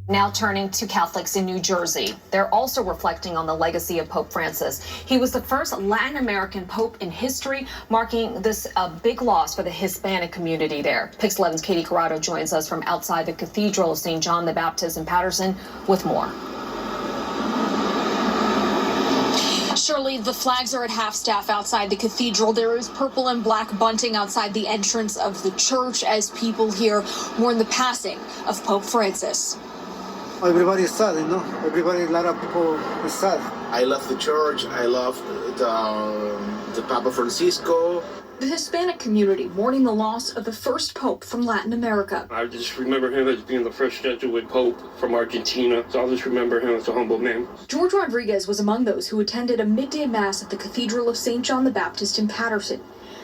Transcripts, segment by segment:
Now turning to Catholics in New Jersey. They're also reflecting on the legacy of Pope Francis. He was the first Latin American pope in history, marking this a big loss for the Hispanic community there. Pix 11's Katie Corrado joins us from outside the Cathedral of St. John the Baptist in Paterson with more. Shirley, the flags are at half-staff outside the cathedral. There is purple and black bunting outside the entrance of the church as people here mourn the passing of Pope Francis. Everybody is sad, you know? Everybody, a lot of people is sad. I love the church. I love the Papa Francisco. The Hispanic community mourning the loss of the first pope from Latin America. I just remember him as being the first Jesuit pope from Argentina, so I'll just remember him as a humble man. George Rodriguez was among those who attended a midday mass at the Cathedral of St. John the Baptist in Paterson.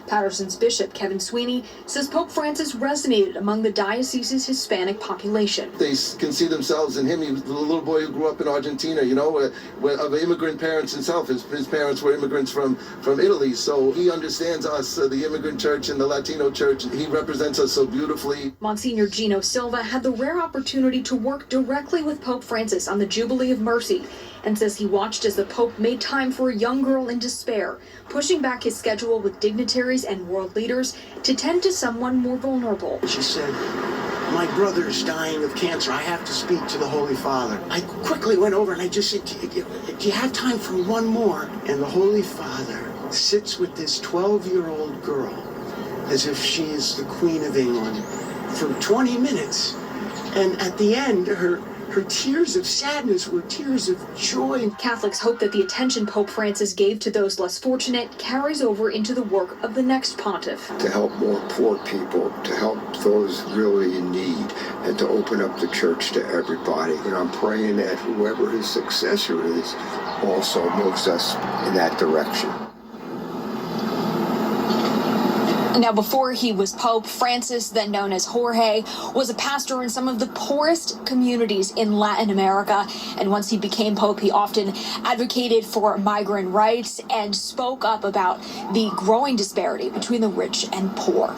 Paterson's Bishop Kevin Sweeney says Pope Francis resonated among the diocese's Hispanic population. They can see themselves in him. He was the little boy who grew up in Argentina, you know, of immigrant parents himself. His parents were immigrants from Italy, so he understands us, the immigrant church and the Latino church. He represents us so beautifully. Monsignor Gino Silva had the rare opportunity to work directly with Pope Francis on the Jubilee of Mercy, and says he watched as the Pope made time for a young girl in despair, pushing back his schedule with dignitaries and world leaders to tend to someone more vulnerable. She said, "My brother is dying of cancer. I have to speak to the Holy Father." I quickly went over and I just said, "Do you have time for one more?" And the Holy Father sits with this 12-year-old girl as if she is the Queen of England for 20 minutes. And at the end, her tears of sadness were tears of joy. Catholics hope that the attention Pope Francis gave to those less fortunate carries over into the work of the next pontiff. To help more poor people, to help those really in need, and to open up the church to everybody. And I'm praying that whoever his successor is also moves us in that direction. Now, before he was Pope, Francis, then known as Jorge, was a pastor in some of the poorest communities in Latin America. And once he became Pope, he often advocated for migrant rights and spoke up about the growing disparity between the rich and poor.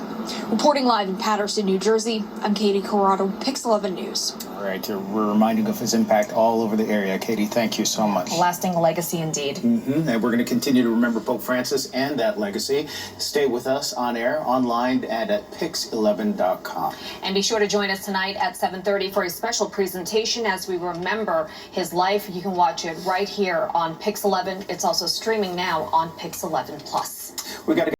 Reporting live in Paterson, New Jersey, I'm Katie Corrado, Pix 11 News. All right, we're reminding of his impact all over the area. Katie, thank you so much. Lasting legacy indeed. And we're going to continue to remember Pope Francis and that legacy. Stay with us on air, online, and at pix11.com. And be sure to join us tonight at 7:30 for a special presentation as we remember his life. You can watch it right here on Pix 11. It's also streaming now on Pix 11 Plus. We got to